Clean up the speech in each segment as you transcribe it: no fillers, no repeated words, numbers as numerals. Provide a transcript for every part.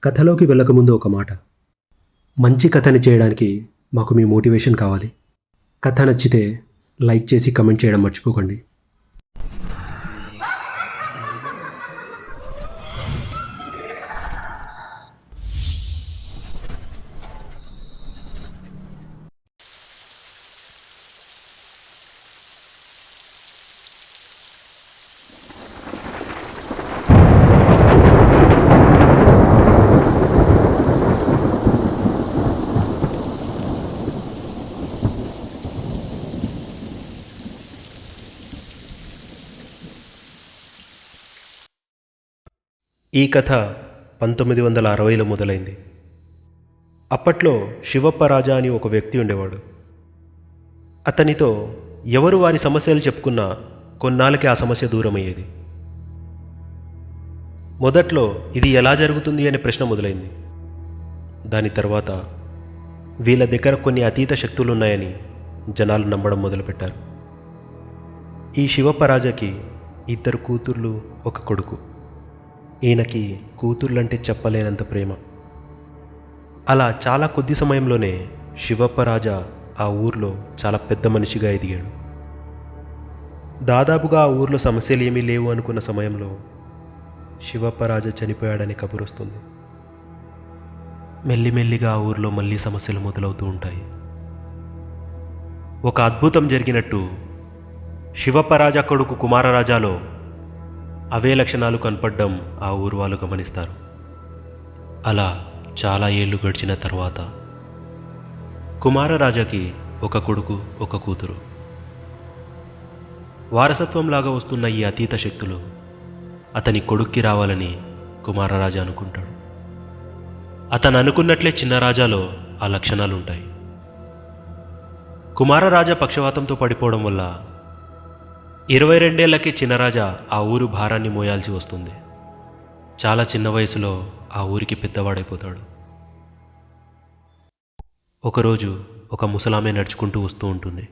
కథలోకి వెళ్ళకముందు ఒక మాట. మంచి కథని చేయడానికి మాకు మీ మోటివేషన్ కావాలి. కథ నచ్చితే లైక్ చేసి కమెంట్ చేయడం మర్చిపోకండి. ఈ కథ 1960లో మొదలైంది. అప్పట్లో శివప్ప రాజా అని ఒక వ్యక్తి ఉండేవాడు. అతనితో ఎవరు వారి సమస్యలు చెప్పుకున్నా కొన్నాళ్ళకి ఆ సమస్య దూరమయ్యేది. మొదట్లో ఇది ఎలా జరుగుతుంది అనే ప్రశ్న మొదలైంది. దాని తర్వాత వీళ్ళ దగ్గర కొన్ని అతీత శక్తులున్నాయని జనాలు నమ్మడం మొదలుపెట్టారు. ఈ శివప్ప రాజాకి 2 కూతుర్లు, 1 కొడుకు. ఈయనకి కూతుర్లంటే చెప్పలేనంత ప్రేమ. అలా చాలా కొద్ది సమయంలోనే శివప్ప రాజా ఆ ఊర్లో చాలా పెద్ద మనిషిగా ఎదిగాడు. దాదాపుగా ఆ ఊర్లో సమస్యలు ఏమీ లేవు అనుకున్న సమయంలో శివప్ప రాజా చనిపోయాడని కబురు వస్తుంది. మెల్లిమెల్లిగా ఆ ఊర్లో మళ్ళీ సమస్యలు మొదలవుతూ ఉంటాయి. ఒక అద్భుతం జరిగినట్టు శివప్ప రాజా కొడుకు కుమారరాజాలో అవే లక్షణాలు కనపడడం ఆ ఊరు వాళ్ళు గమనిస్తారు. అలా చాలా ఏళ్ళు గడిచిన తర్వాత కుమారరాజాకి 1 కొడుకు, 1 కూతురు. వారసత్వంలాగా వస్తున్న ఈ అతీత శక్తులు అతని కొడుక్కి రావాలని కుమారరాజా అనుకుంటాడు. అతను అనుకున్నట్లే చిన్నరాజాలో ఆ లక్షణాలు ఉంటాయి. కుమారరాజా పక్షవాతంతో పడిపోవడం వల్ల 22 ఏళ్లకి చిన్నరాజా ఆ ఊరు భారాన్ని మోయాల్సి వస్తుంది. చాలా చిన్న వయసులో ఆ ఊరికి పెద్దవాడైపోతాడు. ఒకరోజు ఒక ముసలామె నడుచుకుంటూ వస్తూ ఉంటుంది.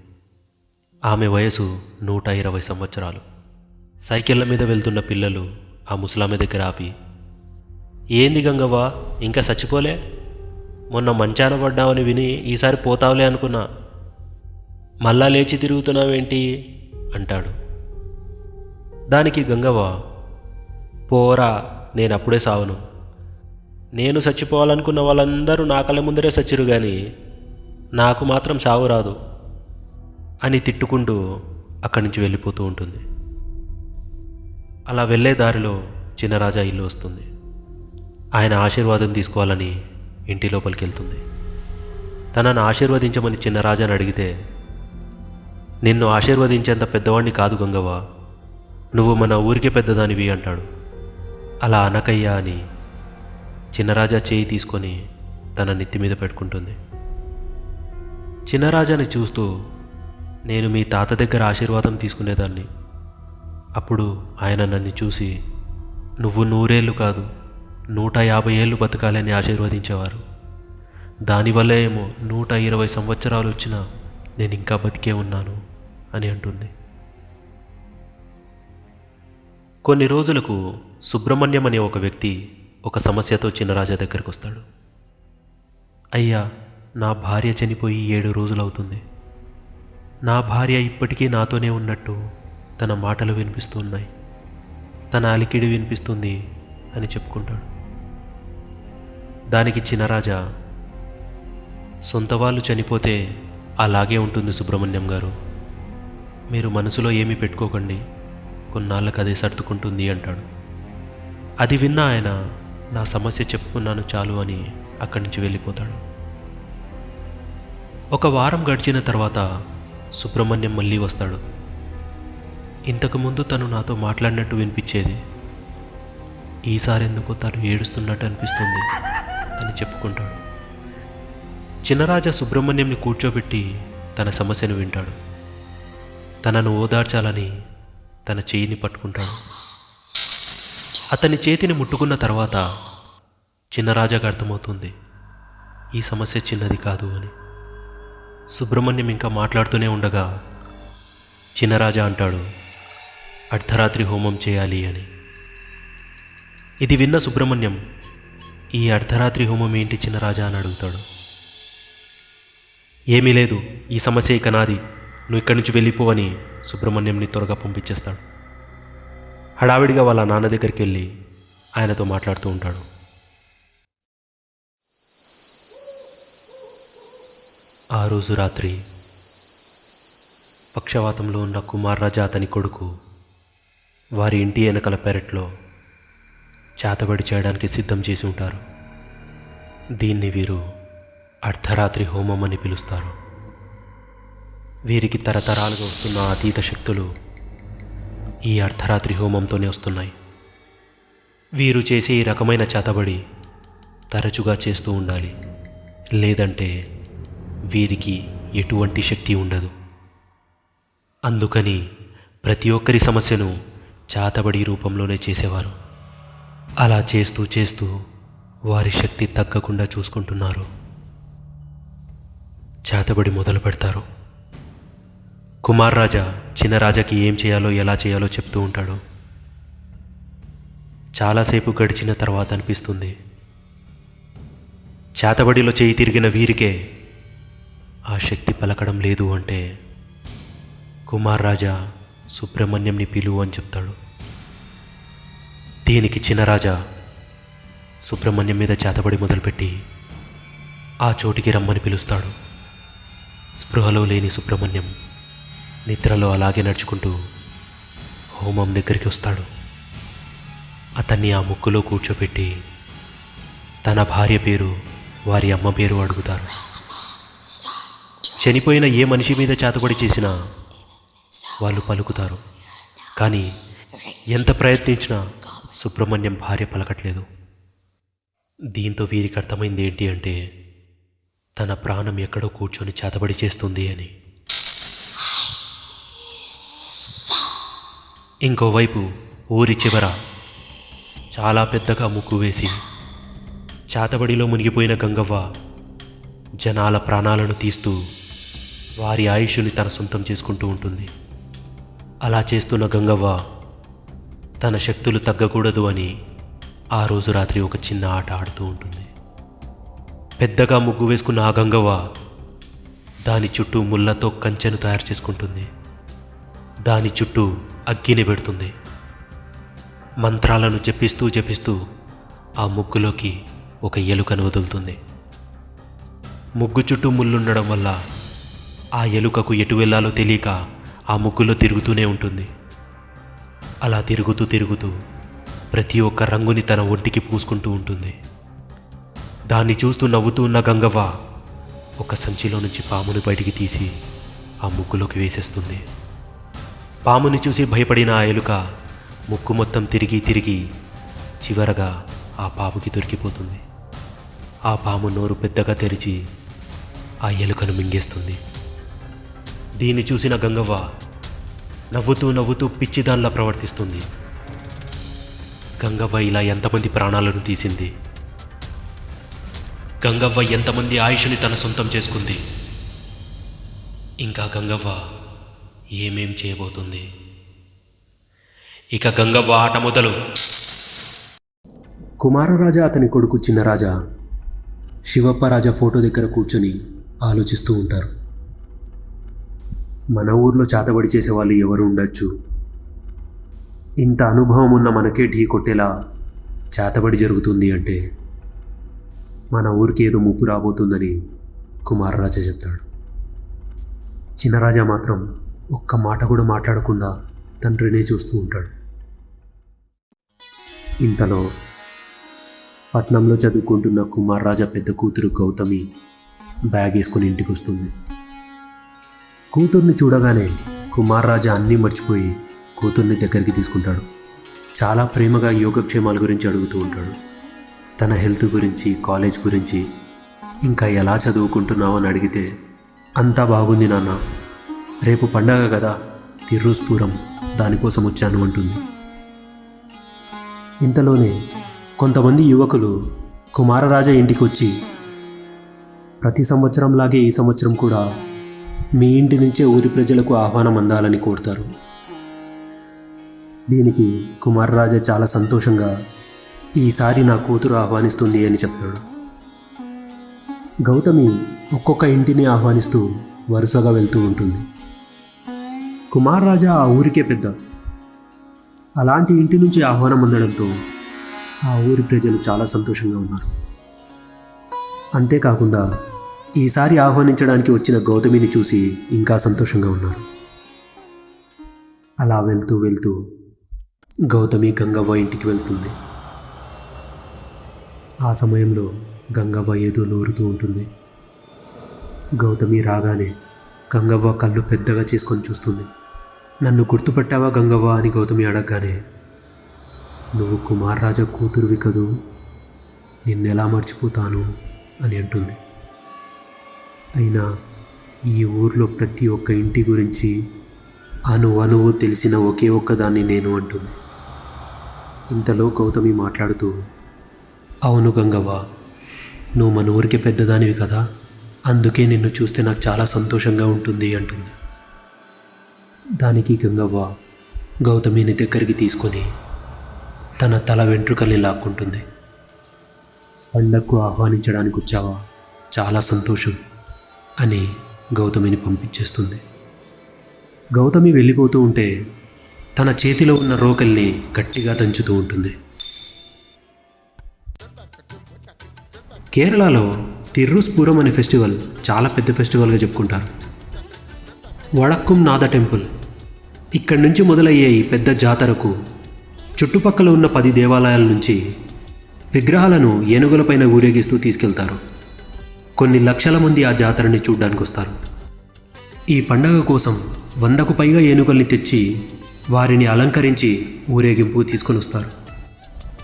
ఆమె వయసు 120 సంవత్సరాలు. సైకిళ్ళ మీద వెళ్తున్న పిల్లలు ఆ ముసలామె దగ్గర ఆపి, "ఏంది గంగవ్వ, ఇంకా చచ్చిపోలే? మొన్న మంచాన పడ్డావని విని ఈసారి పోతావులే అనుకున్నా. మళ్ళా లేచి తిరుగుతున్నావేంటి?" అంటాడు. దానికి గంగవ్వ, "పోరా, నేను అప్పుడే సావను. నేను చచ్చిపోవాలనుకున్న వాళ్ళందరూ నా కళ్ళ ముందరే చచ్చిరు కానీ నాకు మాత్రం సావు రాదు" అని తిట్టుకుంటూ అక్కడి నుంచి వెళ్ళిపోతూ ఉంటుంది. అలా వెళ్ళే దారిలో చిన్నరాజా ఇల్లు వస్తుంది. ఆయన ఆశీర్వాదం తీసుకోవాలని ఇంటి లోపలికి వెళ్తుంది. తనను ఆశీర్వదించమని చిన్నరాజాని అడిగితే, "నిన్ను ఆశీర్వదించేంత పెద్దవాడిని కాదు గంగవ్వ, నువ్వు మన ఊరికే పెద్దదానివి" అంటాడు. అలా అనకయ్యా అని చిన్నరాజా చేయి తీసుకొని తన నెత్తి మీద పెట్టుకుంటుంది. చిన్నరాజాని చూస్తూ, "నేను మీ తాత దగ్గర ఆశీర్వాదం తీసుకునేదాన్ని. అప్పుడు ఆయన నన్ను చూసి, నువ్వు 100 ఏళ్ళు కాదు 150 ఏళ్ళు బతకాలని ఆశీర్వదించేవారు. దానివల్లే ఏమో 120 సంవత్సరాలు వచ్చినా నేను ఇంకా బతికే ఉన్నాను" అని అంటుంది. కొన్ని రోజులకు సుబ్రహ్మణ్యం అనే ఒక వ్యక్తి ఒక సమస్యతో చిన్నరాజా దగ్గరికి వస్తాడు. "అయ్యా, నా భార్య చనిపోయి 7 రోజులవుతుంది. నా భార్య ఇప్పటికీ నాతోనే ఉన్నట్టు తన మాటలు వినిపిస్తున్నాయి, తన అలికిడి వినిపిస్తుంది" అని చెప్పుకుంటాడు. దానికి చిన్నరాజా, "సొంత వాళ్ళు చనిపోతే అలాగే ఉంటుంది సుబ్రహ్మణ్యం గారు. మీరు మనసులో ఏమీ పెట్టుకోకండి, కొన్నాళ్ళకి అదే సర్దుకుంటుంది" అంటాడు. అది విన్న ఆయన, "నా సమస్య చెప్పుకున్నాను చాలు" అని అక్కడి నుంచి వెళ్ళిపోతాడు. 1 వారం గడిచిన తర్వాత సుబ్రహ్మణ్యం మళ్ళీ వస్తాడు. "ఇంతకుముందు తను నాతో మాట్లాడినట్టు వినిపించేది, ఈసారెందుకో తను ఏడుస్తున్నట్టు అనిపిస్తుంది" అని చెప్పుకుంటాడు. చిన్నరాజా సుబ్రహ్మణ్యంని కూర్చోబెట్టి తన సమస్యను వింటాడు. తనను ఓదార్చాలని తన చేయిని పట్టుకుంటాడు. అతని చేతిని ముట్టుకున్న తర్వాత చిన్నరాజాకు అర్థమవుతుంది ఈ సమస్య చిన్నది కాదు అని. సుబ్రహ్మణ్యం ఇంకా మాట్లాడుతూనే ఉండగా చిన్నరాజా అంటాడు, "అర్ధరాత్రి హోమం చేయాలి" అని. ఇది విన్న సుబ్రహ్మణ్యం, ఈ అర్ధరాత్రి హోమం ఏంటి చిన్నరాజా అని అడుగుతాడు. ఏమీ లేదు, ఈ సమస్య ఇక నాది, నువ్వు ఇక్కడి నుంచి వెళ్ళిపోవని సుబ్రహ్మణ్యంని త్వరగా పంపించేస్తాడు. హడావిడిగా వాళ్ళ నాన్న దగ్గరికి వెళ్ళి ఆయనతో మాట్లాడుతూ ఉంటాడు. ఆ రోజు రాత్రి పక్షవాతంలో ఉన్న కుమార్ రాజా అతని కొడుకు వారి ఇంటి వెనకల పెరట్లో చేతబడి చేయడానికి సిద్ధం చేసి ఉంటారు. దీన్ని వీరు అర్ధరాత్రి హోమం అని పిలుస్తారు. వీరికి తరతరాలుగా వస్తున్న అతీత శక్తులు ఈ అర్ధరాత్రి హోమంతోనే వస్తున్నాయి. వీరు చేసే ఈ రకమైన చేతబడి తరచుగా చేస్తూ ఉండాలి, లేదంటే వీరికి ఎటువంటి శక్తి ఉండదు. అందుకని ప్రతి ఒక్కరి సమస్యను చేతబడి రూపంలోనే చేసేవారు. అలా చేస్తూ చేస్తూ వారి శక్తి తగ్గకుండా చూసుకుంటున్నారు. చేతబడి మొదలు పెడతారు. కుమార్ రాజా చిన్నరాజాకి ఏం చేయాలో ఎలా చేయాలో చెప్తూ ఉంటాడు. చాలాసేపు గడిచిన తర్వాత అనిపిస్తుంది, చేతబడిలో చేయి తిరిగిన వీరికే ఆ శక్తి పలకడం లేదు అంటే కుమార్ రాజా సుబ్రహ్మణ్యంని పిలువు అని చెప్తాడు. దీనికి చిన్నరాజా సుబ్రహ్మణ్యం మీద చేతబడి మొదలుపెట్టి ఆ చోటికి రమ్మని పిలుస్తాడు. స్పృహలో లేని సుబ్రహ్మణ్యం నిద్రలో అలాగే నడుచుకుంటూ హోమం దగ్గరికి వస్తాడు. అతన్ని ఆ ముక్కులో కూర్చోపెట్టి తన భార్య పేరు, వారి అమ్మ పేరు అడుగుతారు. చనిపోయిన ఏ మనిషి మీద చేతబడి చేసినా వాళ్ళు పలుకుతారు, కానీ ఎంత ప్రయత్నించినా సుబ్రహ్మణ్యం భార్య పలకట్లేదు. దీంతో వీరికి అర్థమైంది ఏంటి అంటే తన ప్రాణం ఎక్కడో కూర్చొని చేతబడి చేస్తుంది అని. ఇంకోవైపు ఊరి చివర చాలా పెద్దగా ముగ్గు వేసి చేతబడిలో మునిగిపోయిన గంగవ్వ జనాల ప్రాణాలను తీస్తూ వారి ఆయుష్ని తన సొంతం చేసుకుంటూ ఉంటుంది. అలా చేస్తున్న గంగవ్వ తన శక్తులు తగ్గకూడదు అని ఆ రోజు రాత్రి ఒక చిన్న ఆట ఆడుతూ ఉంటుంది. పెద్దగా ముగ్గు వేసుకున్న ఆ గంగవ్వ దాని చుట్టూ ముళ్ళతో కంచెను తయారు చేసుకుంటుంది. దాని చుట్టూ అగ్గిని పెడుతుంది. మంత్రాలను జపిస్తూ జపిస్తూ ఆ ముగ్గులోకి ఒక ఎలుకను వదులుతుంది. ముగ్గు చుట్టూ ముళ్ళుండడం వల్ల ఆ ఎలుకకు ఎటు వెళ్ళాలో తెలియక ఆ ముగ్గులో తిరుగుతూనే ఉంటుంది. అలా తిరుగుతూ తిరుగుతూ ప్రతి ఒక్క రంగుని తన ఒంటికి పూసుకుంటూ ఉంటుంది. దాన్ని చూస్తూ నవ్వుతూ ఉన్న గంగవ్వ ఒక సంచిలో నుంచి పాముని బయటికి తీసి ఆ ముగ్గులోకి వేసేస్తుంది. పాముని చూసి భయపడిన ఆ ఎలుక ముక్కు మొత్తం తిరిగి తిరిగి చివరగా ఆ పాముకి దొరికిపోతుంది. ఆ పాము నోరు పెద్దగా తెరిచి ఆ ఎలుకను మింగేస్తుంది. దీన్ని చూసిన గంగవ్వ నవ్వుతూ నవ్వుతూ పిచ్చిదానిలా ప్రవర్తిస్తుంది. గంగవ్వ ఇలా ఎంతమంది ప్రాణాలను తీసింది, గంగవ్వ ఎంతమంది ఆయుష్ని తన సొంతం చేసుకుంది, ఇంకా గంగవ్వ ఏమేం చేయబోతుంది? ఇక గంగవ్వ ఆట మొదలు. కుమారరాజా అతని కొడుకు చిన్నరాజా శివప్పరాజా ఫోటో దగ్గర కూర్చొని ఆలోచిస్తూ ఉంటారు. మన ఊర్లో చేతబడి చేసేవాళ్ళు ఎవరు ఉండొచ్చు? ఇంత అనుభవం ఉన్న మనకే ఢీ కొట్టేలా చేతబడి జరుగుతుంది అంటే మన ఊరికి ఏదో ముప్పు రాబోతుందని కుమారరాజా చెప్తాడు. చిన్నరాజా మాత్రం ఒక్క మాట కూడా మాట్లాడకుండా తండ్రినే చూస్తూ ఉంటాడు. ఇంతలో పట్నంలో చదువుకుంటున్న కుమారరాజా పెద్ద కూతురు గౌతమి బ్యాగ్ వేసుకుని ఇంటికి వస్తుంది. కూతుర్ని చూడగానే కుమారరాజా అన్నీ మర్చిపోయి కూతుర్ని దగ్గరికి తీసుకుంటాడు. చాలా ప్రేమగా యోగక్షేమాల గురించి అడుగుతూ ఉంటాడు. తన హెల్త్ గురించి, కాలేజ్ గురించి, ఇంకా ఎలా చదువుకుంటున్నావు అని అడిగితే అంతా బాగుంది నాన్న, రేపు పండగ కదా, తిర్రూస్పురం, దానికోసం వచ్చాను అంటుంది. ఇంతలోనే కొంతమంది యువకులు కుమారరాజా ఇంటికి వచ్చి ప్రతి సంవత్సరంలాగే ఈ సంవత్సరం కూడా మీ ఇంటి నుంచే ఊరి ప్రజలకు ఆహ్వానం అందాలని కోరుతారు. దీనికి కుమారరాజా చాలా సంతోషంగా ఈసారి నా కూతురు ఆహ్వానిస్తుంది అని చెప్తాడు. గౌతమి ఒక్కొక్క ఇంటిని ఆహ్వానిస్తూ వరుసగా వెళ్తూ ఉంటుంది. కుమార్ రాజా ఆ ఊరికే పెద్ద. అలాంటి ఇంటి నుంచి ఆహ్వానం అందడంతో ఆ ఊరి ప్రజలు చాలా సంతోషంగా ఉన్నారు. అంతేకాకుండా ఈసారి ఆహ్వానించడానికి వచ్చిన గౌతమిని చూసి ఇంకా సంతోషంగా ఉన్నారు. అలా వెళ్తూ వెళ్తూ గౌతమి గంగవ్వ ఇంటికి వెళ్తుంది. ఆ సమయంలో గంగవ్వ ఏదో నూరుతూ ఉంటుంది. గౌతమి రాగానే గంగవ్వ కళ్ళు పెద్దగా చేసుకొని చూస్తుంది. నన్ను గుర్తుపట్టావా గంగవ్వ అని గౌతమి అడగగానే, నువ్వు కుమార్ రాజా కూతురువి కదూ, నిన్నెలా మర్చిపోతాను అని అంటుంది. అయినా ఈ ఊర్లో ప్రతి ఒక్క ఇంటి గురించి అణువు తెలిసిన ఒకే ఒక్కదాన్ని నేను అంటుంది. ఇంతలో గౌతమి మాట్లాడుతూ, అవును గంగవ్వ, నువ్వు మన ఊరికి పెద్దదానివి కదా, అందుకే నిన్ను చూస్తే నాకు చాలా సంతోషంగా ఉంటుంది అంటుంది. దానికి గంగవ్వ గౌతమిని దగ్గరికి తీసుకొని తన తల వెంట్రుకల్ని లాక్కుంటుంది. పండగకు ఆహ్వానించడానికి వచ్చావా, చాలా సంతోషం అని గౌతమిని పంపించేస్తుంది. గౌతమి వెళ్ళిపోతూ ఉంటే తన చేతిలో ఉన్న రోకల్ని గట్టిగా దంచుతూ ఉంటుంది. కేరళలో తిర్రుస్పూరం అనే ఫెస్టివల్ చాలా పెద్ద ఫెస్టివల్గా చెప్పుకుంటారు. వడక్కుం నాథ టెంపుల్. ఇక్కడి నుంచి మొదలయ్యే ఈ పెద్ద జాతరకు చుట్టుపక్కల ఉన్న 10 దేవాలయాల నుంచి విగ్రహాలను ఏనుగులపైన ఊరేగిస్తూ తీసుకెళ్తారు. కొన్ని లక్షల మంది ఆ జాతరని చూడ్డానికి వస్తారు. ఈ పండగ కోసం 100కు పైగా ఏనుగుల్ని తెచ్చి వారిని అలంకరించి ఊరేగింపు తీసుకొని వస్తారు.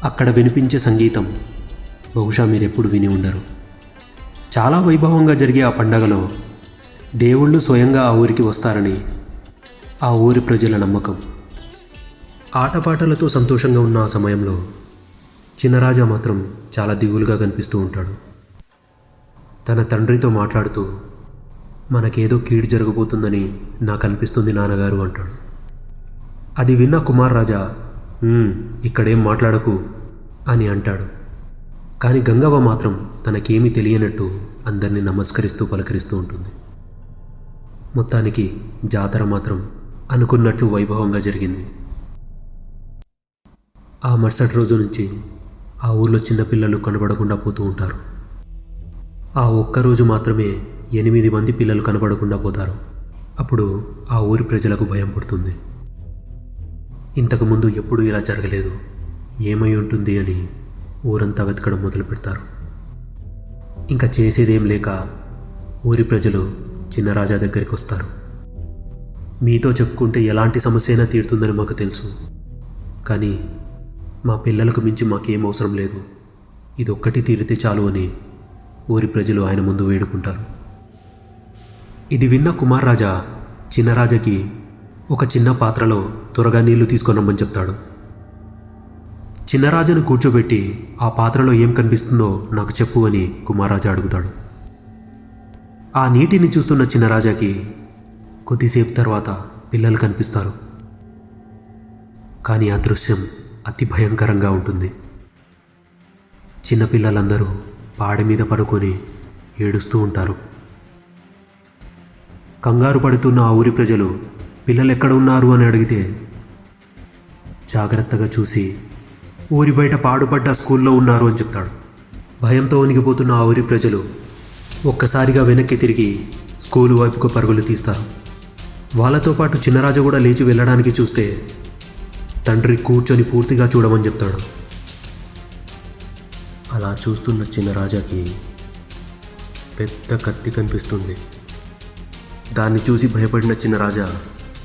అక్కడ వినిపించే సంగీతం బహుశా మీరెప్పుడు విని ఉండరు. చాలా వైభవంగా జరిగే ఆ పండగలో దేవుళ్ళు స్వయంగా ఆ ఊరికి వస్తారని ఆ ఊరి ప్రజల నమ్మకం. ఆటపాటలతో సంతోషంగా ఉన్న ఆ సమయంలో చిన్నరాజా మాత్రం చాలా దిగులుగా కనిపిస్తూ ఉంటాడు. తన తండ్రితో మాట్లాడుతూ, మనకేదో కీడు జరగబోతుందని నాకు అనిపిస్తుంది నాన్నగారు అంటాడు. అది విన్న కుమార్ రాజా ఇక్కడేం మాట్లాడకు అని అంటాడు. కానీ గంగవ్వ మాత్రం తనకేమీ తెలియనట్టు అందరినీ నమస్కరిస్తూ పలకరిస్తూ ఉంటుంది. మొత్తానికి జాతర మాత్రం అనుకున్నట్లు వైభవంగా జరిగింది. ఆ మరుసటి రోజు నుంచి ఆ ఊర్లో చిన్నపిల్లలు కనబడకుండా పోతూ ఉంటారు. ఆ ఒక్కరోజు మాత్రమే 8 మంది పిల్లలు కనబడకుండా పోతారు. అప్పుడు ఆ ఊరి ప్రజలకు భయం పుడుతుంది. ఇంతకుముందు ఎప్పుడూ ఇలా జరగలేదు, ఏమై ఉంటుంది అని ఊరంతా వెతకడం మొదలు పెడతారు. ఇంకా చేసేదేం లేక ఊరి ప్రజలు చిన్నరాజా దగ్గరికి వస్తారు. మీతో చెప్పుకుంటే ఎలాంటి సమస్య అయినా తీరుతుందని మాకు తెలుసు, కానీ మా పిల్లలకు మించి మాకేం అవసరం లేదు, ఇదొక్కటి తీరితే చాలు అని ఊరి ప్రజలు ఆయన ముందు వేడుకుంటారు. ఇది విన్న కుమార్ రాజా చిన్నరాజాకి ఒక చిన్న పాత్రలో త్వరగా నీళ్లు తీసుకొనమ్మని చెప్తాడు. చిన్నరాజాను కూర్చోబెట్టి ఆ పాత్రలో ఏం కనిపిస్తుందో నాకు చెప్పు అని కుమార్ రాజా అడుగుతాడు. ఆ నీటిని చూస్తున్న చిన్నరాజాకి కొద్దిసేపు తర్వాత పిల్లలు కనిపిస్తారు. కానీ ఆ దృశ్యం అతి భయంకరంగా ఉంటుంది. చిన్నపిల్లలందరూ పాడి మీద పడుకొని ఏడుస్తూ ఉంటారు. కంగారు పడుతున్న ఆ ఊరి ప్రజలు పిల్లలు ఎక్కడ ఉన్నారు అని అడిగితే జాగ్రత్తగా చూసి ఊరి బయట పాడుపడ్డ స్కూల్లో ఉన్నారు అని చెప్తాడు. భయంతో వణికిపోతున్న ఆ ఊరి ప్రజలు ఒక్కసారిగా వెనక్కి తిరిగి స్కూలు వైపుకు పరుగులు తీస్తారు. వాళ్ళతో పాటు చిన్నరాజు కూడా లేచి వెళ్ళడానికి చూస్తే తండ్రి కూర్చొని పూర్తిగా చూడమని చెప్తాడు. అలా చూస్తున్న చిన్నరాజాకి పెద్ద కత్తి కనిపిస్తుంది. దాన్ని చూసి భయపడిన చిన్నరాజా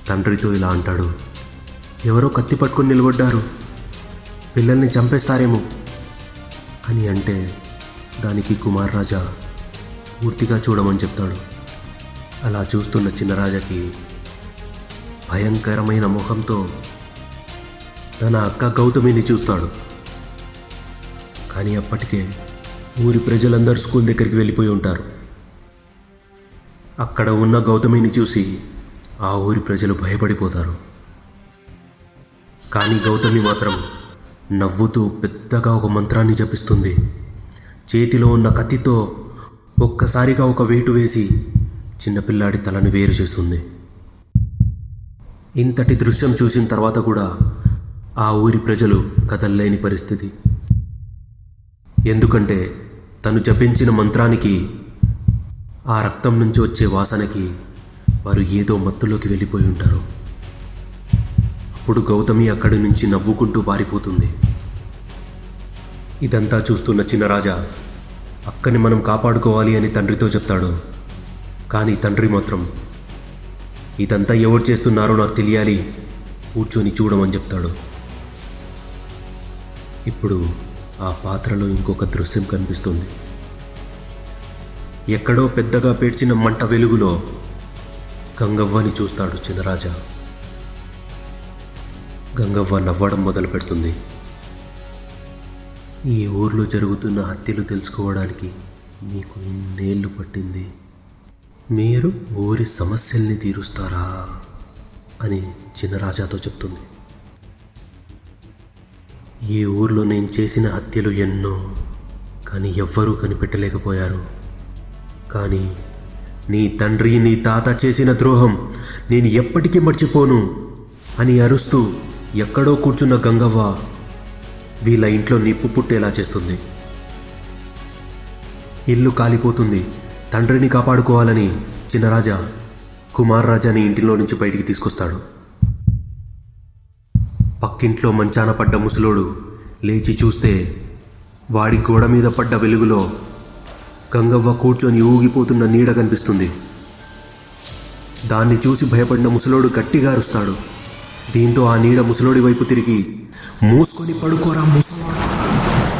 తండ్రితో ఇలా అంటాడు, ఎవరో కత్తి పట్టుకొని నిలబడ్డారు, పిల్లల్ని చంపేస్తారేమో అని అంటే దానికి కుమార్ రాజా పూర్తిగా చూడమని చెప్తాడు. అలా చూస్తున్న చిన్నరాజాకి భయంకరమైన ముఖంతో తన అక్క గౌతమిని చూస్తాడు. కానీ అప్పటికే ఊరి ప్రజలందరూ స్కూల్ దగ్గరికి వెళ్ళిపోయి ఉంటారు. అక్కడ ఉన్న గౌతమిని చూసి ఆ ఊరి ప్రజలు భయపడిపోతారు. కానీ గౌతమి మాత్రం నవ్వుతూ పెద్దగా ఒక మంత్రాన్ని జపిస్తుంది. చేతిలో ఉన్న కత్తితో ఒక్కసారిగా ఒక వేటు వేసి చిన్నపిల్లాడి తలని వేరు చేస్తుంది. ఇంతటి దృశ్యం చూసిన తర్వాత కూడా ఆ ఊరి ప్రజలు కదల్లేని పరిస్థితి. ఎందుకంటే తను జపించిన మంత్రానికి, ఆ రక్తం నుంచి వచ్చే వాసనకి వారు ఏదో మత్తులోకి వెళ్ళిపోయి ఉంటారు. అప్పుడు గౌతమి అక్కడి నుంచి నవ్వుకుంటూ పారిపోతుంది. ఇదంతా చూస్తున్న చిన్నరాజా అక్కని మనం కాపాడుకోవాలి అని తండ్రితో చెప్తాడు. కానీ తండ్రి మాత్రం ఇదంతా ఎవరు చేస్తున్నారో నాకు తెలియాలి, కూర్చొని చూడమని చెప్తాడు. ఇప్పుడు ఆ పాత్రలో ఇంకొక దృశ్యం కనిపిస్తుంది. ఎక్కడో పెద్దగా పేర్చిన మంట వెలుగులో గంగవ్వని చూస్తాడు చిన్నరాజా. గంగవ్వ నవ్వడం మొదలు పెడుతుంది. ఈ ఊర్లో జరుగుతున్న హత్యలు తెలుసుకోవడానికి మీకు ఇన్నేళ్ళు పట్టింది, మీరు ఊరి సమస్యల్ని తీరుస్తారా అని చిన్నరాజాతో చెప్తుంది. ఈ ఊర్లో నేను చేసిన హత్యలు ఎన్నో, కానీ ఎవ్వరూ కనిపెట్టలేకపోయారు. కానీ నీ తండ్రి నీ తాత చేసిన ద్రోహం నేను ఎప్పటికీ మర్చిపోను అని అరుస్తూ ఎక్కడో కూర్చున్న గంగవ్వ వీళ్ళ ఇంట్లో నిప్పు పుట్టేలా చేస్తుంది. ఇల్లు కాలిపోతుంది. తండ్రిని కాపాడుకోవాలని చిన్నరాజా కుమార్ రాజాని ఇంటిలో నుంచి బయటికి తీసుకొస్తాడు. పక్కింట్లో మంచాన పడ్డ ముసలోడు లేచి చూస్తే వాడి గోడ మీద పడ్డ వెలుగులో గంగవ్వ కూర్చొని ఊగిపోతున్న నీడ కనిపిస్తుంది. దాన్ని చూసి భయపడిన ముసలోడు గట్టిగా అరుస్తాడు. దీంతో ఆ నీడ ముసలోడి వైపు తిరిగి మూసుకొని పడుకోరా ముసలోడా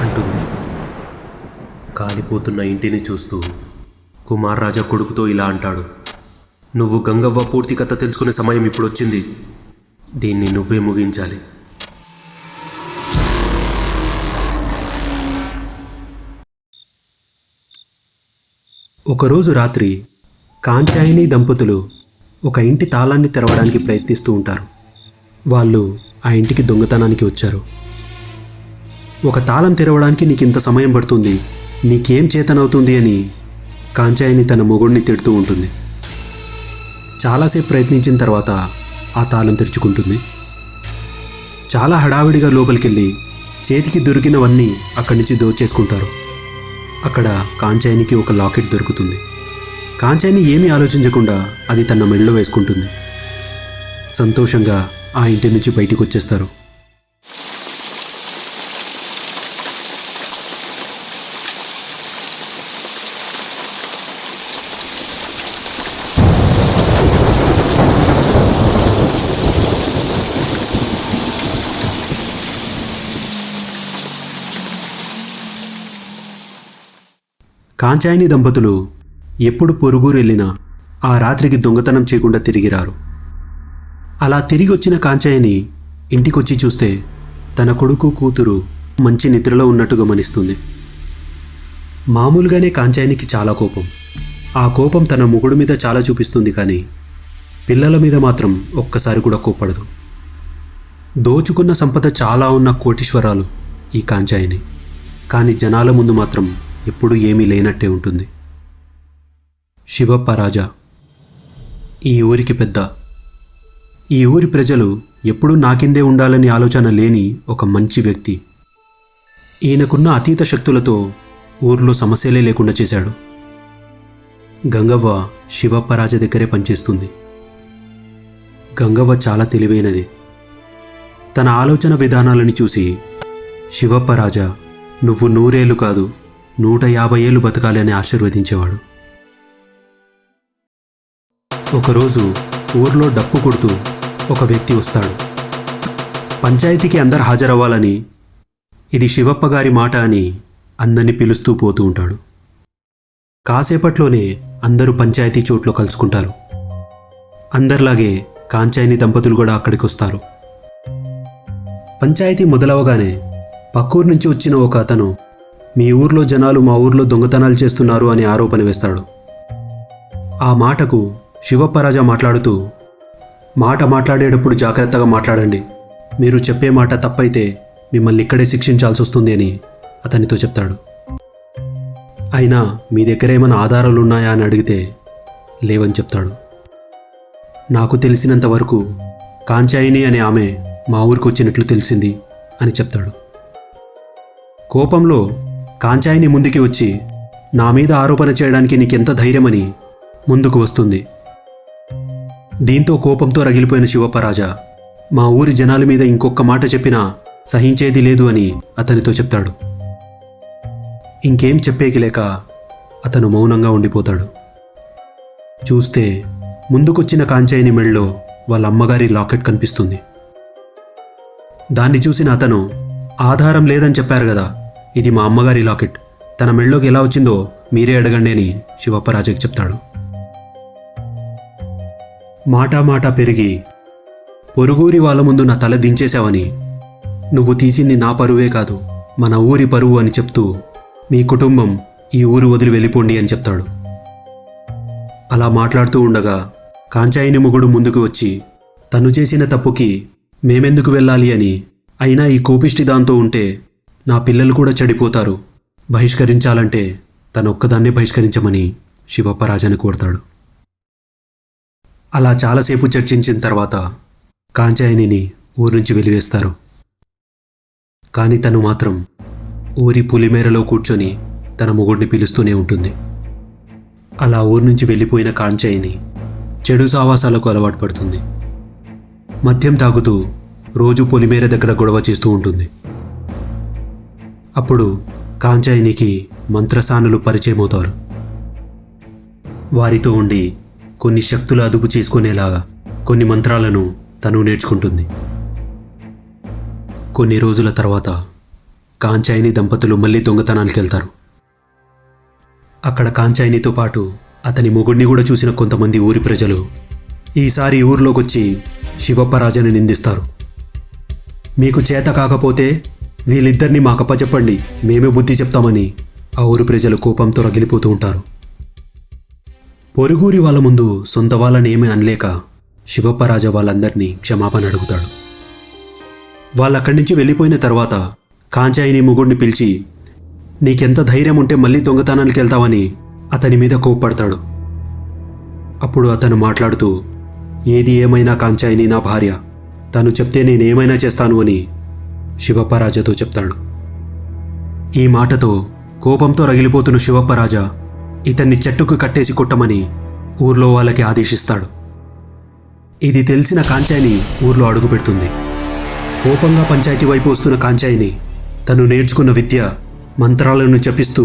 అంటుంది. కాలిపోతున్న ఇంటిని చూస్తూ కుమార్ రాజా కొడుకుతో ఇలా అంటాడు, నువ్వు గంగవ్వ పూర్తి కథ తెలుసుకునే సమయం ఇప్పుడు వచ్చింది. దీన్ని నువ్వే ముగించాలి. ఒకరోజు రాత్రి కాంచాయిని దంపతులు ఒక ఇంటి తాళాన్ని తెరవడానికి ప్రయత్నిస్తూ ఉంటారు. వాళ్ళు ఆ ఇంటికి దొంగతనానికి వచ్చారు. ఒక తాళం తెరవడానికి నీకింత సమయం పడుతుంది, నీకేం చేతనవుతుంది అని కాంచాయిని తన మొగుడిని తిడుతూ ఉంటుంది. చాలాసేపు ప్రయత్నించిన తర్వాత ఆ తాళం తెరుచుకుంటుంది. చాలా హడావిడిగా లోపలికెళ్ళి చేతికి దొరికినవన్నీ అక్కడి నుంచి దోచేసుకుంటారు. అక్కడ కాంచాయినికి ఒక లాకెట్ దొరుకుతుంది. కాంచాయిని ఏమీ ఆలోచించకుండా అది తన మెడలో వేసుకుంటుంది. సంతోషంగా ఆ ఇంటి నుంచి బయటికి వచ్చేస్తారు. కాంచాయిని దంపతులు ఎప్పుడు పొరుగురు వెళ్ళినా ఆ రాత్రికి దొంగతనం చేయకుండా తిరిగి రారు. అలా తిరిగి వచ్చిన కాంచాయిని ఇంటికొచ్చి చూస్తే తన కొడుకు కూతురు మంచి నిద్రలో ఉన్నట్టు గమనిస్తుంది. మామూలుగానే కాంచాయినికి చాలా కోపం. ఆ కోపం తన మొగుడు మీద చాలా చూపిస్తుంది, కానీ పిల్లల మీద మాత్రం ఒక్కసారి కూడా కోప్పడదు. దోచుకున్న సంపద చాలా ఉన్న కోటీశ్వరాలు ఈ కాంచాయిని, కానీ జనాల ముందు మాత్రం ఎప్పుడూ ఏమీ లేనట్టే ఉంటుంది. శివప్ప రాజా ఈ ఊరికి పెద్ద. ఈ ఊరి ప్రజలు ఎప్పుడూ నాకిందే ఉండాలని ఆలోచన లేని ఒక మంచి వ్యక్తి. ఈయనకున్న అతీత శక్తులతో ఊర్లో సమస్యలే లేకుండా చేశాడు. గంగవ్వ శివప్ప రాజా దగ్గరే పనిచేస్తుంది. గంగవ్వ చాలా తెలివైనది. తన ఆలోచన విధానాలని చూసి శివప్ప రాజా నువ్వు 100 ఏళ్ళు కాదు 150 ఏళ్ళు బతకాలి అని ఆశీర్వదించేవాడు. ఒకరోజు ఊర్లో డప్పు కొడుతూ ఒక వ్యక్తి వస్తాడు. పంచాయతీకి అందరు హాజరవ్వాలని, ఇది శివప్ప గారి మాట అని అందరినీ పిలుస్తూ పోతూ ఉంటాడు. కాసేపట్లోనే అందరూ పంచాయతీ చోట్లో కలుసుకుంటారు. అందరిలాగే కాంచాయిని దంపతులు కూడా అక్కడికి వస్తారు. పంచాయతీ మొదలవగానే పక్కూరు నుంచి వచ్చిన ఒక అతను మీ ఊర్లో జనాలు మా ఊర్లో దొంగతనాలు చేస్తున్నారు అని ఆరోపణ వేస్తాడు. ఆ మాటకు శివప్పరాజా మాట్లాడుతూ, మాట మాట్లాడేటప్పుడు జాగ్రత్తగా మాట్లాడండి, మీరు చెప్పే మాట తప్పైతే మిమ్మల్ని ఇక్కడే శిక్షించాల్సి వస్తుంది అని అతనితో చెప్తాడు. అయినా మీ దగ్గర ఏమైనా ఆధారాలు ఉన్నాయా అని అడిగితే లేవని చెప్తాడు. నాకు తెలిసినంత వరకు కాంచాయిని అనే ఆమె మా ఊరికి వచ్చినట్లు తెలిసింది అని చెప్తాడు. కోపంలో కాంచాయిని ముందుకి వచ్చి నా మీద ఆరోపణ చేయడానికి నీకెంత ధైర్యమని ముందుకు వస్తుంది. దీంతో కోపంతో రగిలిపోయిన శివప్పరాజా మా ఊరి జనాల మీద ఇంకొక మాట చెప్పినా సహించేది లేదు అని అతనితో చెప్తాడు. ఇంకేం చెప్పేకి లేక అతను మౌనంగా ఉండిపోతాడు. చూస్తే ముందుకొచ్చిన కాంచాయిని మెళ్ళలో వాళ్ళ అమ్మగారి లాకెట్ కనిపిస్తుంది. దాన్ని చూసిన అతను, ఆధారం లేదని చెప్పారు కదా, ఇది మా అమ్మగారి లాకెట్, తన మెళ్ళలోకి ఎలా వచ్చిందో మీరే అడగండి అని శివప్పరాజుకి చెప్తాడు. మాట పెరిగి పొరుగురి వాళ్ళ ముందు నా తల దించేశావని, నువ్వు తీసింది నా పరువే కాదు మన ఊరి పరువు అని చెప్తూ మీ కుటుంబం ఈ ఊరు వదిలి వెళ్ళిపోండి అని చెప్తాడు. అలా మాట్లాడుతూ ఉండగా కాంచాయిని మొగుడు ముందుకు వచ్చి తను చేసిన తప్పుకి మేమెందుకు వెళ్ళాలి అని, అయినా ఈ కోపిష్టి దాంతో ఉంటే నా పిల్లలు కూడా చెడిపోతారు, బహిష్కరించాలంటే తనొక్కదాన్నే బహిష్కరించమని శివప్పరాజాని కోరుతాడు. అలా చాలాసేపు చర్చించిన తర్వాత కాంచాయినిని ఊరి నుంచి వెలివేస్తారు. కానీ తను మాత్రం ఊరి పులిమేరలో కూర్చొని తన మొగుడిని పిలుస్తూనే ఉంటుంది. అలా ఊరి నుంచి వెళ్ళిపోయిన కాంచాయిని చెడు సావాసాలకు అలవాటు పడుతుంది. మద్యం తాగుతూ రోజు పొలిమేర దగ్గర గొడవ చేస్తూ ఉంటుంది. అప్పుడు కాంచాయినికి మంత్రసానులు పరిచయం అవుతారు. వారితో ఉండి కొన్ని శక్తులు అదుపు చేసుకునేలాగా కొన్ని మంత్రాలను తను నేర్చుకుంటుంది. కొన్ని రోజుల తర్వాత కాంచాయిని దంపతులు మళ్ళీ దొంగతనానికి వెళ్తారు. అక్కడ కాంచాయినితో పాటు అతని మొగుడిని కూడా చూసిన కొంతమంది ఊరి ప్రజలు ఈసారి ఊర్లోకి వచ్చి శివప్పరాజాని నిందిస్తారు. మీకు చేత కాకపోతే వీళ్ళిద్దరినీ మాకప్పచెప్పండి, మేమే బుద్ధి చెప్తామని ఆ ఊరి ప్రజలు కోపంతో రగిలిపోతూ ఉంటారు. పొరుగురి వాళ్ళ ముందు సొంత వాళ్ళని ఏమీ అనలేక శివప్పరాజా వాళ్ళందరినీ క్షమాపణ అడుగుతాడు. వాళ్ళక్కడి నుంచి వెళ్ళిపోయిన తర్వాత కాంచాయిని మొగుడిని పిలిచి నీకెంత ధైర్యం ఉంటే మళ్ళీ దొంగతనానికి వెళ్తావని అతని మీద కోప్పడతాడు. అప్పుడు అతను మాట్లాడుతూ, ఏది ఏమైనా కాంచాయిని నా భార్య, తను చెప్తే నేనేమైనా చేస్తాను అని శివప్పరాజాతో చెప్తాడు. ఈ మాటతో కోపంతో రగిలిపోతున్న శివప్పరాజా ఇతన్ని చెట్టుకు కట్టేసి కొట్టమని ఊర్లో వాళ్ళకి ఆదేశిస్తాడు. ఇది తెలిసిన కాంచాయిని ఊర్లో అడుగుపెడుతుంది. కోపంగా పంచాయతీ వైపు వస్తున్న కాంచాయిని తను నేర్చుకున్న విద్య మంత్రాలను జపిస్తూ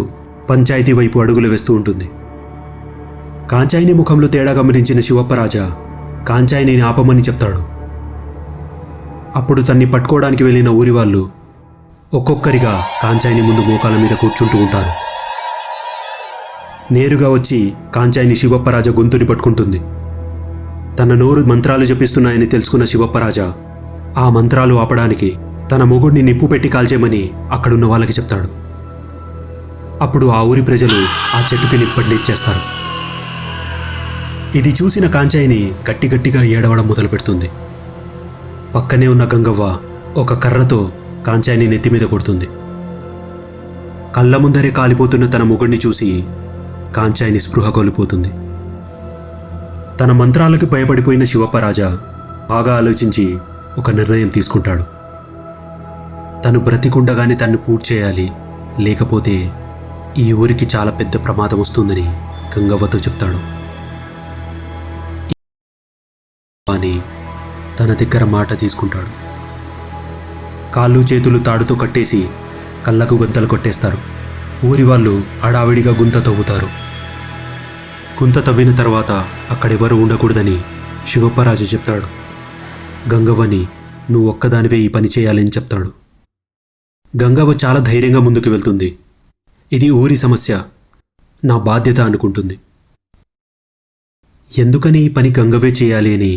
పంచాయతీ వైపు అడుగులు వేస్తూ ఉంటుంది. కాంచాయిని ముఖంలో తేడా గమనించిన శివప్పరాజా కాంచాయినిని ఆపమని చెప్తాడు. అప్పుడు తన్ని పట్టుకోవడానికి వెళ్ళిన ఊరి వాళ్ళు ఒక్కొక్కరిగా కాంచాయిని ముందు మోకాల మీద కూర్చుంటూ ఉంటారు. నేరుగా వచ్చి కాంచాయిని శివప్పరాజా గొంతుని పట్టుకుంటుంది. తన నోరు మంత్రాలు జపిస్తున్నాయని తెలుసుకున్న శివప్పరాజా ఆ మంత్రాలు ఆపడానికి తన మొగుడిని నిప్పు పెట్టి కాల్చేయమని అక్కడున్న వాళ్ళకి చెప్తాడు. అప్పుడు ఆ ఊరి ప్రజలు ఆ చెట్టుకి నిప్పట్లిచ్చేస్తారు. ఇది చూసిన కాంచాయిని గట్టిగా ఏడవడం మొదలు పెడుతుంది. పక్కనే ఉన్న గంగవ్వ ఒక కర్రతో కాంచాయిని నెత్తి మీద కొడుతుంది. కళ్ళ ముందరే కాలిపోతున్న తన మొగుడిని చూసి కాంచాయిని స్పృహ కోల్పోతుంది. తన మంత్రాలకు భయపడిపోయిన శివప్పరాజా బాగా ఆలోచించి ఒక నిర్ణయం తీసుకుంటాడు. తను బ్రతికుండగానే తన్ను పూర్తి చేయాలి, లేకపోతే ఈ ఊరికి చాలా పెద్ద ప్రమాదం వస్తుందని గంగవ్వతో చెప్తాడు. అని తన దగ్గర మాట తీసుకుంటాడు. కాళ్ళు చేతులు తాడుతో కట్టేసి కళ్ళకు గుంతలు కొట్టేస్తారు. ఊరి వాళ్ళు హడావిడిగా గుంత తవ్వుతారు. గుంత తవ్విన తర్వాత అక్కడెవరూ ఉండకూడదని శివప్పరాజు చెప్తాడు. గంగవ్వని నువ్వు ఒక్కదానివే ఈ పని చేయాలని చెప్తాడు. గంగవ్వ చాలా ధైర్యంగా ముందుకు వెళ్తుంది. ఇది ఊరి సమస్య, నా బాధ్యత అనుకుంటుంది. ఎందుకని ఈ పని గంగవ్వే చేయాలి అని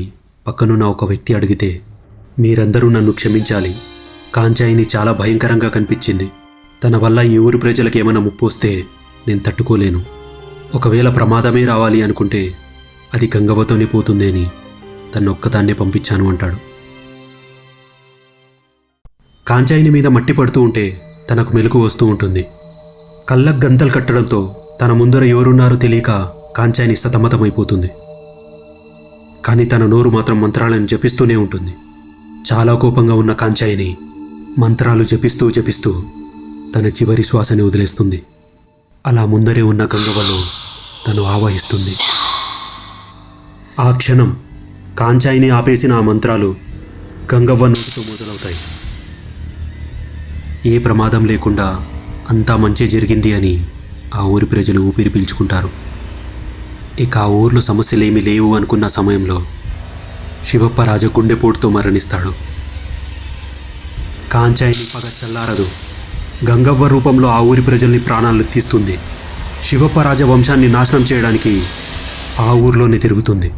పక్కనున్న ఒక వ్యక్తి అడిగితే, మీరందరూ నన్ను క్షమించాలి, కాంచాయిని చాలా భయంకరంగా కనిపించింది, తన వల్ల ఈ ఊరి ప్రజలకు ఏమైనా ముప్పు వస్తే నేను తట్టుకోలేను, ఒకవేళ ప్రమాదమే రావాలి అనుకుంటే అది గంగవ్వతోనే పోతుంది అని తన్నొక్కదాన్నే పంపించాను అంటాడు. కాంచాయిని మీద మట్టి పడుతూ ఉంటే తనకు మెలకు వస్తూ ఉంటుంది. కళ్ళకు గంతలు కట్టడంతో తన ముందర ఎవరున్నారో తెలియక కాంచాయిని సతమతమైపోతుంది. కానీ తన నోరు మాత్రం మంత్రాలను జపిస్తూనే ఉంటుంది. చాలా కోపంగా ఉన్న కాంచాయిని మంత్రాలు జపిస్తూ జపిస్తూ తన చివరి శ్వాసని వదిలేస్తుంది. అలా ముందరే ఉన్న గంగవ్వలో తను ఆవాహిస్తుంది. ఆ క్షణం కాంచాయిని ఆపేసిన ఆ మంత్రాలు గంగవ్వ నోటితో మొదలవుతాయి. ఏ ప్రమాదం లేకుండా అంతా మంచి జరిగింది అని ఆ ఊరి ప్రజలు ఊపిరి పీల్చుకుంటారు. ఇక ఆ ఊర్లో సమస్యలేమీ లేవు అనుకున్న సమయంలో శివప్ప రాజ గుండెపోటుతో మరణిస్తాడు. కాంచాయిని పగ చల్లారదు. గంగవ్వ రూపంలో ఆ ఊరి ప్రజల్ని ప్రాణాలు తీస్తుంది. శివప్ప రాజ వంశాన్ని నాశనం చేయడానికి ఆ ఊర్లోనే తిరుగుతుంది.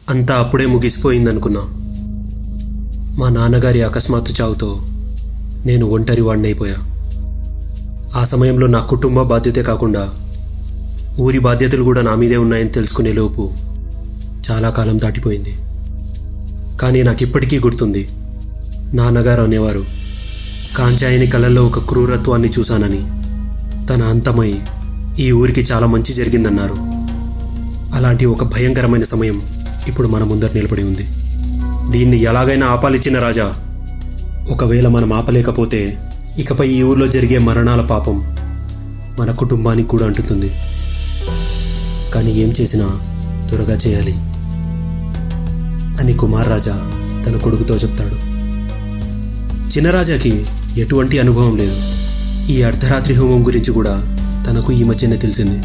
అంతా అప్పుడే ముగిసిపోయిందనుకున్నా. మా నాన్నగారి అకస్మాత్తు చావుతో నేను ఒంటరి వాడినైపోయా. ఆ సమయంలో నా కుటుంబ బాధ్యతే కాకుండా ఊరి బాధ్యతలు కూడా నా మీదే ఉన్నాయని తెలుసుకునే లోపు చాలా కాలం దాటిపోయింది. కానీ నాకు ఇప్పటికీ గుర్తుంది, నాన్నగారు అనేవారు, కాంచాయిని కళ్ళల్లో ఒక క్రూరత్వాన్ని చూశానని. తన అంతమై ఈ ఊరికి చాలా మంచి జరిగిందన్నారు. అలాంటి ఒక భయంకరమైన సమయం ఇప్పుడు మన ముందర నిలబడి ఉంది. దీన్ని ఎలాగైనా ఆపాలిచ్చిన రాజా. ఒకవేళ మనం ఆపలేకపోతే ఇకపై ఈ ఊర్లో జరిగే మరణాల పాపం మన కుటుంబానికి కూడా అంటుతుంది. కానీ ఏం చేసినా త్వరగా చేయాలి అని కుమార్ రాజా తన కొడుకుతో చెప్తాడు. చిన్నరాజాకి ఎటువంటి అనుభవం లేదు. ఈ అర్ధరాత్రి హోమం గురించి కూడా తనకు ఈ మధ్యనే తెలిసింది.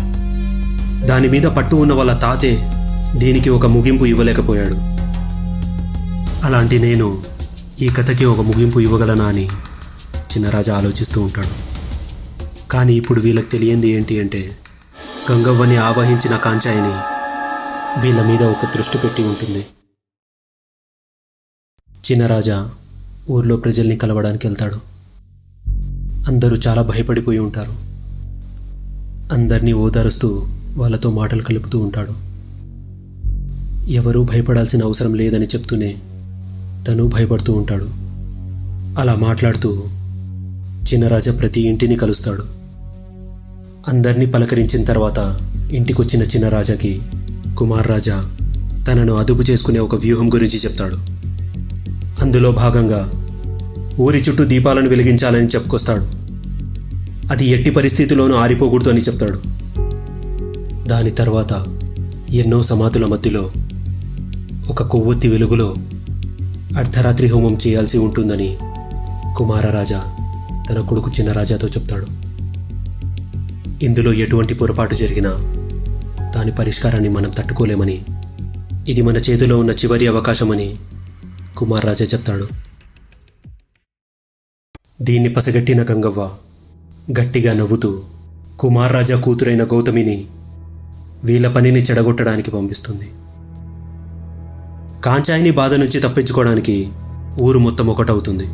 దాని మీద పట్టు ఉన్న వాళ్ళ తాతే దీనికి ఒక ముగింపు ఇవ్వలేకపోయాడు. అలాంటి నేను ఈ కథకి ఒక ముగింపు ఇవ్వగలనా అని చిన్నరాజా ఆలోచిస్తూ ఉంటాడు. కానీ ఇప్పుడు వీళ్ళకి తెలియంది ఏంటి అంటే, గంగవ్వని ఆవహించిన కాంచాయిని వీళ్ళ మీద ఒక దృష్టి పెట్టి ఉంటుంది. చిన్నరాజా ఊర్లో ప్రజల్ని కలవడానికి వెళ్తాడు. అందరూ చాలా భయపడిపోయి ఉంటారు. అందరినీ ఓదారుస్తూ వాళ్ళతో మాటలు కలుపుతూ ఉంటాడు. ఎవరూ భయపడాల్సిన అవసరం లేదని చెప్తూనే తను భయపడుతూ ఉంటాడు. అలా మాట్లాడుతూ చిన్నరాజా ప్రతి ఇంటిని కలుస్తాడు. అందరినీ పలకరించిన తర్వాత ఇంటికొచ్చిన చిన్నరాజాకి కుమార్ రాజా తనను అదుపు చేసుకునే ఒక వ్యూహం గురించి చెప్తాడు. అందులో భాగంగా ఊరి చుట్టూ దీపాలను వెలిగించాలని చెప్పుకొస్తాడు. అది ఎట్టి పరిస్థితిలోనూ ఆరిపోకూడదు అని చెప్తాడు. దాని తర్వాత ఎన్నో సమాధుల మధ్యలో ఒక కొవ్వొత్తి వెలుగులో అర్ధరాత్రి హోమం చేయాల్సి ఉంటుందని కుమారరాజా తన కొడుకు చిన్నరాజాతో చెప్తాడు. ఇందులో ఎటువంటి పొరపాటు జరిగినా దాని పరిష్కారాన్ని మనం తట్టుకోలేమని, ఇది మన చేతిలో ఉన్న చివరి అవకాశమని కుమార్ రాజా చెప్తాడు. దీన్ని పసిగట్టిన గంగవ్వ గట్టిగా నవ్వుతూ కుమార్ రాజా కూతురైన గౌతమిని వీళ్ళ పనిని చెడగొట్టడానికి పంపిస్తుంది. కాంచాయిని బాధ నుంచి తప్పించుకోవడానికి ఊరు మొత్తం ఒకటవుతుంది.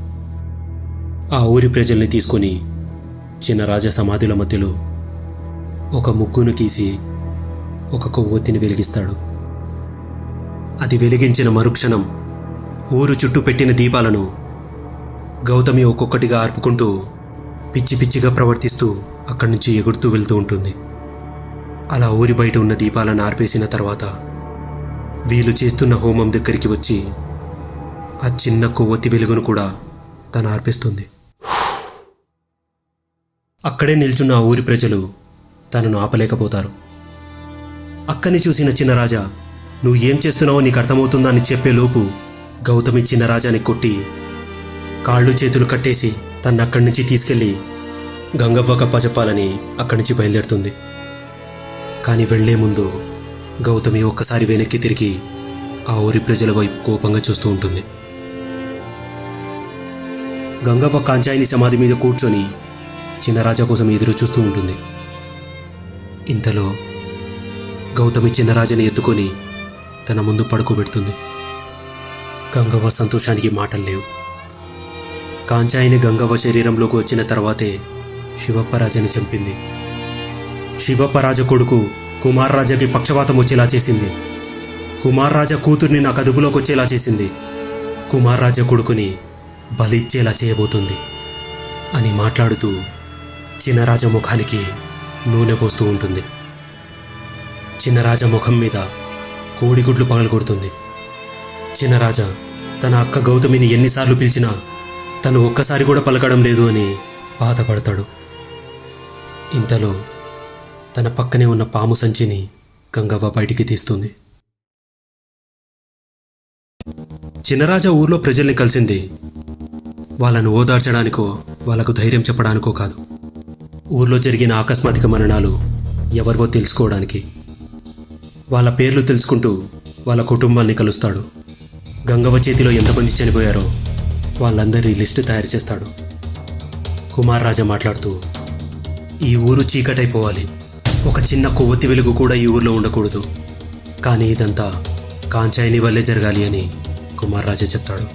ఆ ఊరి ప్రజల్ని తీసుకొని చిన్నరాజా సమాధుల మధ్యలో ఒక ముగ్గును గీసి ఒక కొవ్వొత్తిని వెలిగిస్తాడు. అది వెలిగించిన మరుక్షణం ఊరు చుట్టూ పెట్టిన దీపాలను గౌతమి ఒక్కొక్కటిగా ఆర్పుకుంటూ పిచ్చి పిచ్చిగా ప్రవర్తిస్తూ అక్కడి నుంచి ఎగురుతూ వెళ్తూ ఉంటుంది. అలా ఊరి బయట ఉన్న దీపాలను ఆర్పేసిన తర్వాత వీళ్ళు చేస్తున్న హోమం దగ్గరికి వచ్చి ఆ చిన్న కొవ్వొత్తి వెలుగును కూడా తను ఆర్పేస్తుంది. అక్కడే నిల్చున్న ఆ ఊరి ప్రజలు తనను ఆపలేకపోతారు. అక్కని చూసిన చిన్నరాజా, నువ్వు ఏం చేస్తున్నావో నీకు అర్థమవుతుందా అని చెప్పేలోపు గౌతమి చిన్నరాజాని కొట్టి కాళ్ళు చేతులు కట్టేసి తను అక్కడి నుంచి తీసుకెళ్ళి గంగవ్వకు అప్పచెప్పాలని అక్కడి నుంచి బయలుదేరుతుంది. కానీ వెళ్లే ముందు గౌతమి ఒక్కసారి వెనక్కి తిరిగి ఆ ఊరి ప్రజల వైపు కోపంగా చూస్తూ ఉంటుంది. గంగవ్వ కాంచాయిని సమాధి మీద కూర్చొని చిన్నరాజా కోసం ఎదురు చూస్తూ ఉంటుంది. ఇంతలో గౌతమి చిన్నరాజాని ఎత్తుకొని తన ముందు పడుకోబెడుతుంది. గంగవ్వ సంతోషానికి మాటలు లేవు. కాంచాయిని గంగవ్వ శరీరంలోకి వచ్చిన తర్వాతే శివప్పరాజాని చంపింది. శివప్పరాజ కొడుకు కుమార్రాజాకి పక్షవాతం వచ్చేలా చేసింది. కుమార్రాజా కూతుర్ని నాకు అదుపులోకి వచ్చేలా చేసింది. కుమార్రాజా కొడుకుని బలిచ్చేలా చేయబోతుంది అని మాట్లాడుతూ చిన్నరాజ ముఖానికి నూనె పోస్తూ ఉంటుంది. చిన్నరాజ ముఖం మీద కోడిగుడ్లు పగలగొడుతుంది. చిన్నరాజ తన అక్క గౌతమిని ఎన్నిసార్లు పిలిచినా తను ఒక్కసారి కూడా పలకడం లేదు అని బాధపడతాడు. ఇంతలో తన పక్కనే ఉన్న పాము సంచిని గంగవ్వ బయటికి తీస్తుంది. చిన్నరాజా ఊర్లో ప్రజల్ని కలిసింది వాళ్ళను ఓదార్చడానికో వాళ్ళకు ధైర్యం చెప్పడానికో కాదు. ఊర్లో జరిగిన ఆకస్మాతిక మరణాలు ఎవరివో తెలుసుకోవడానికి. వాళ్ళ పేర్లు తెలుసుకుంటూ వాళ్ళ కుటుంబాల్ని కలుస్తాడు. గంగవ్వ చేతిలో ఎంతమంది చనిపోయారో వాళ్ళందరి లిస్టు తయారు చేస్తాడు. కుమార్రాజా మాట్లాడుతూ, ఈ ఊరు చీకటైపోవాలి, ఒక చిన్న కొవ్వొత్తి వెలుగు కూడా ఈ ఊర్లో ఉండకూడదు, కానీ ఇదంతా కాంచాయిని వల్లే జరగాలి అని కుమార్రాజా చెప్తాడు.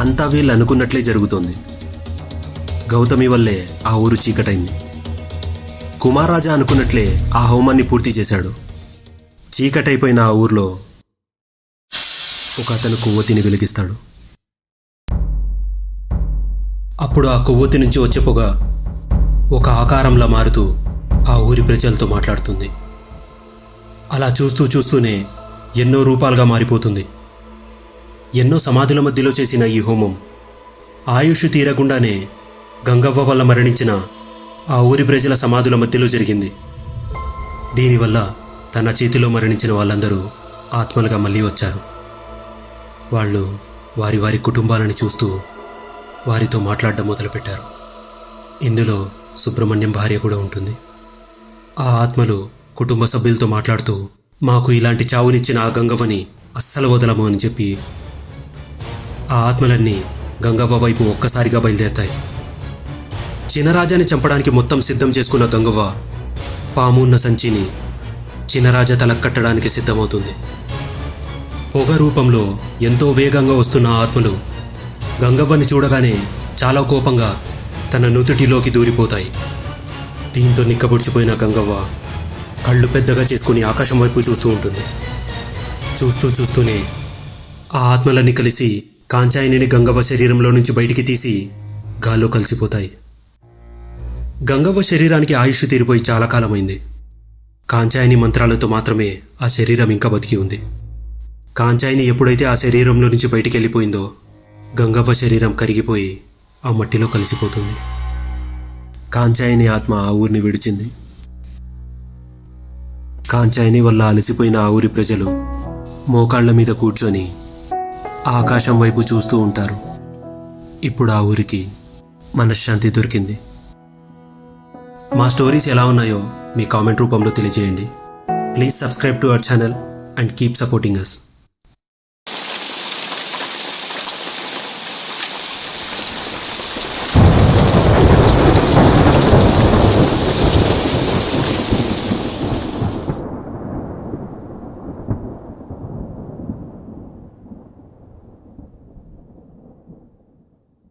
అంతా వీళ్ళు అనుకున్నట్లే జరుగుతోంది. గౌతమి వల్లే ఆ ఊరు చీకటైంది. కుమార్రాజా అనుకున్నట్లే ఆ హోమాన్ని పూర్తి చేశాడు. చీకటైపోయిన ఆ ఊర్లో ఒక అతను కొవ్వొత్తిని వెలిగిస్తాడు. అప్పుడు ఆ కొవ్వొత్తి నుంచి వచ్చే పొగ ఒక ఆకారంలా మారుతూ ఆ ఊరి ప్రజలతో మాట్లాడుతుంది. అలా చూస్తూ చూస్తూనే ఎన్నో రూపాలుగా మారిపోతుంది. ఎన్నో సమాధుల మధ్యలో చేసిన ఈ హోమం ఆయుష్ తీరకుండానే గంగవ్వ వల్ల మరణించిన ఆ ఊరి ప్రజల సమాధుల మధ్యలో జరిగింది. దీనివల్ల తన చేతిలో మరణించిన వాళ్ళందరూ ఆత్మలుగా మళ్ళీ వచ్చారు. వాళ్ళు వారి వారి కుటుంబాలను చూస్తూ వారితో మాట్లాడడం మొదలుపెట్టారు. ఇందులో సుబ్రహ్మణ్యం భార్య కూడా ఉంటుంది. ఆ ఆత్మలు కుటుంబ సభ్యులతో మాట్లాడుతూ, మాకు ఇలాంటి చావునిచ్చిన ఆ గంగవ్వని అస్సలు వదలము అని చెప్పి ఆ ఆత్మలన్నీ గంగవ్వ వైపు ఒక్కసారిగా బయలుదేరతాయి. చిన్నరాజాని చంపడానికి మొత్తం సిద్ధం చేసుకున్న గంగవ్వ పాము ఉన్న సంచిని చిన్నరాజా తలకు కట్టడానికి సిద్ధమవుతుంది. పొగ రూపంలో ఎంతో వేగంగా వస్తున్న ఆత్మలు గంగవ్వని చూడగానే చాలా కోపంగా తన నుదుటిలోకి దూరిపోతాయి. దీంతో నిక్కబొడిచిపోయిన గంగవ్వ కళ్ళు పెద్దగా చేసుకుని ఆకాశం వైపు చూస్తూ ఉంటుంది. చూస్తూనే ఆ ఆత్మలన్నీ కలిసి కాంచాయిని గంగవ్వ శరీరంలో నుంచి బయటికి తీసి గాల్లో కలిసిపోతాయి. గంగవ్వ శరీరానికి ఆయుష్ తీరిపోయి చాలా కాలమైంది. కాంచాయిని మంత్రాలతో మాత్రమే ఆ శరీరం ఇంకా బతికి ఉంది. కాంచాయిని ఎప్పుడైతే ఆ శరీరంలో నుంచి బయటికి వెళ్ళిపోయిందో గంగవ్వ శరీరం కరిగిపోయి ఆ మట్టిలో కలిసిపోతుంది. కాంచాయిని ఆత్మ ఆ ఊరిని విడిచింది. కాంచాయిని వల్ల అలసిపోయిన ఆ ఊరి ప్రజలు మోకాళ్ల మీద కూర్చొని ఆకాశం వైపు చూస్తూ ఉంటారు. ఇప్పుడు ఆ ఊరికి మనశ్శాంతి దొరికింది. మా స్టోరీస్ ఎలా ఉన్నాయో మీ కామెంట్ రూపంలో తెలియజేయండి. Please subscribe to our channel and keep supporting us.